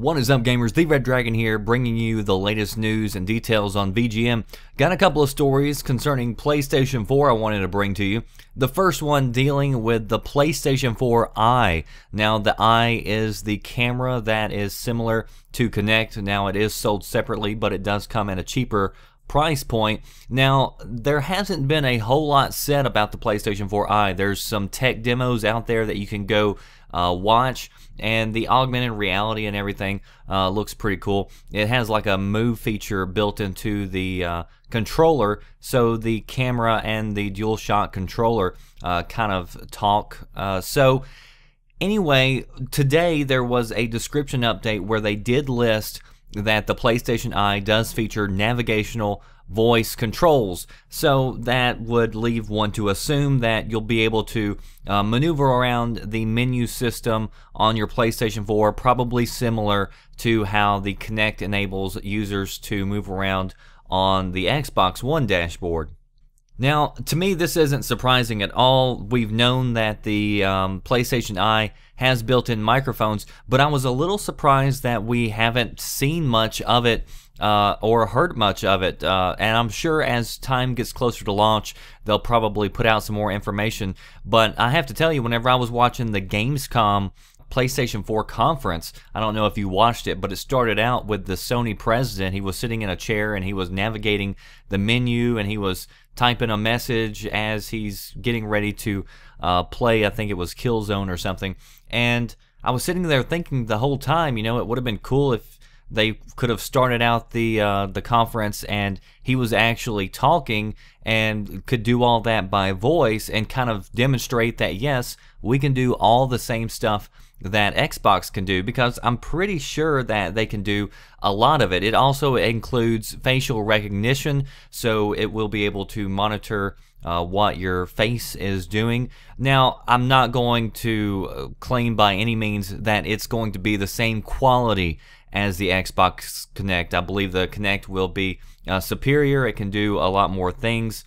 What is up, gamers? The Red Dragon here, bringing you the latest news and details on VGM. Got a couple of stories concerning PlayStation 4 I wanted to bring to you. The first one dealing with the PlayStation 4 Eye. Now, the Eye is the camera that is similar to Kinect. Now, it is sold separately, but it does come at a cheaper price point. Now, there hasn't been a whole lot said about the PlayStation 4 Eye. There's some tech demos out there that you can go watch, and the augmented reality and everything looks pretty cool. It has like a move feature built into the controller, so the camera and the DualShock controller kind of talk. So anyway, today there was a description update where they did list that the PlayStation Eye does feature navigational voice controls, so that would leave one to assume that you'll be able to maneuver around the menu system on your PlayStation 4, probably similar to how the Kinect enables users to move around on the Xbox One dashboard. Now, to me, this isn't surprising at all. We've known that the PlayStation Eye has built-in microphones, but I was a little surprised that we haven't seen much of it or heard much of it. And I'm sure as time gets closer to launch, they'll probably put out some more information. But I have to tell you, whenever I was watching the Gamescom PlayStation 4 conference, I don't know if you watched it, but it started out with the Sony president. He was sitting in a chair and he was navigating the menu, and he was typing a message as he's getting ready to play, I think it was Killzone or something. And I was sitting there thinking the whole time, you know, it would have been cool if they could have started out the conference and he was actually talking and could do all that by voice and kind of demonstrate that, yes, we can do all the same stuff that Xbox can do, because I'm pretty sure that they can do a lot of it. It also includes facial recognition, so it will be able to monitor what your face is doing. Now, I'm not going to claim by any means that it's going to be the same quality as the Xbox Kinect. I believe the Kinect will be superior. It can do a lot more things,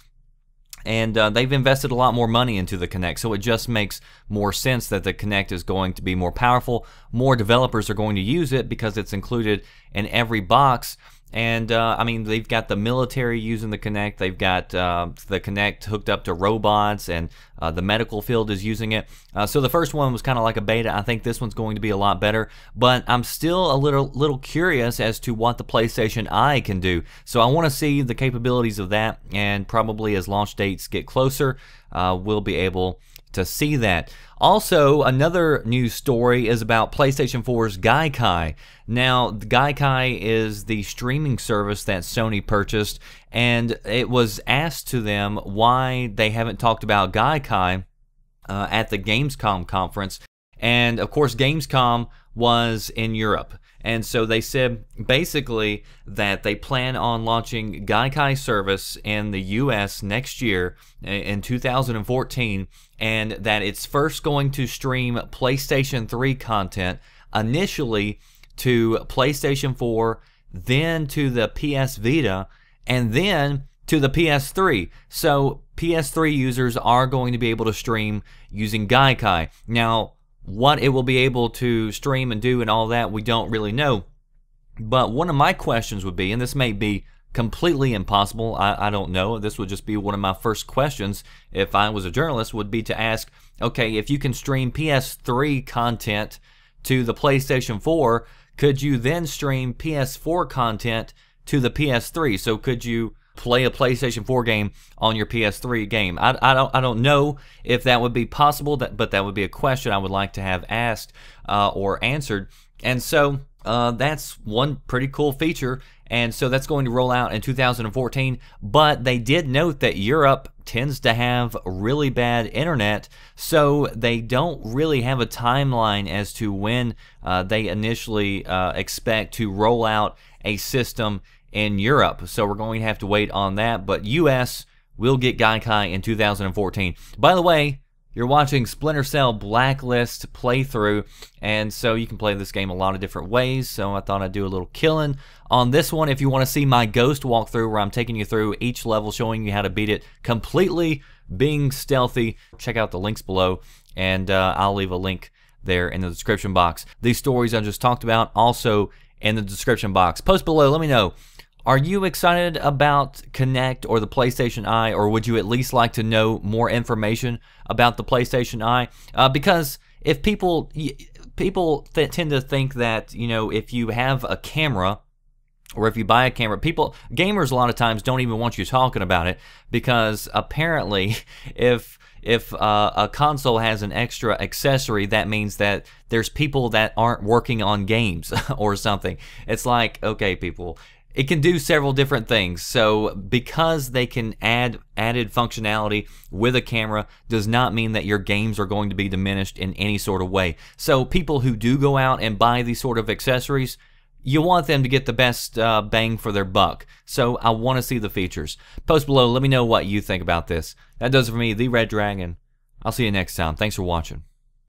and they've invested a lot more money into the Kinect, so it just makes more sense that the Kinect is going to be more powerful. More developers are going to use it because it's included in every box. And I mean, they've got the military using the Kinect, they've got the Kinect hooked up to robots, and the medical field is using it. So the first one was kind of like a beta. I think this one's going to be a lot better, but I'm still a little curious as to what the PlayStation Eye can do. So I want to see the capabilities of that, and probably as launch dates get closer, we'll be able to see that. Also, another news story is about PlayStation 4's Gaikai. Now, Gaikai is the streaming service that Sony purchased, and it was asked to them why they haven't talked about Gaikai at the Gamescom conference. And of course, Gamescom was in Europe. And so they said basically that they plan on launching Gaikai service in the US next year in 2014, and that it's first going to stream PlayStation 3 content initially to PlayStation 4, then to the PS Vita, and then to the PS3. So PS3 users are going to be able to stream using Gaikai. Now, what it will be able to stream and do and all that, we don't really know. But one of my questions would be, and this may be completely impossible, I don't know, this would just be one of my first questions if I was a journalist, would be to ask, okay, if you can stream PS3 content to the PlayStation 4, could you then stream PS4 content to the PS3? So could you play a PlayStation 4 game on your PS3 game? I don't know if that would be possible, but that would be a question I would like to have asked or answered. And so that's one pretty cool feature, and so that's going to roll out in 2014. But they did note that Europe tends to have really bad internet, so they don't really have a timeline as to when they initially expect to roll out a system in Europe. So we're going to have to wait on that, but US will get Gaikai in 2014. By the way, you're watching Splinter Cell Blacklist playthrough, and so you can play this game a lot of different ways, so I thought I'd do a little killing on this one. If you want to see my ghost walkthrough where I'm taking you through each level, showing you how to beat it completely, being stealthy, check out the links below, and I'll leave a link there in the description box. These stories I just talked about also in the description box. Post below, let me know. Are you excited about Kinect or the PlayStation Eye, or would you at least like to know more information about the PlayStation Eye? Because if people tend to think that, you know, if you have a camera or if you buy a camera, gamers a lot of times don't even want you talking about it, because apparently if a console has an extra accessory, that means that there's people that aren't working on games or something. It's like, okay, people, it can do several different things. So because they can add added functionality with a camera does not mean that your games are going to be diminished in any sort of way. So people who do go out and buy these sort of accessories, you want them to get the best bang for their buck. So I want to see the features. Post below, let me know what you think about this. That does it for me, The Red Dragon. I'll see you next time. Thanks for watching.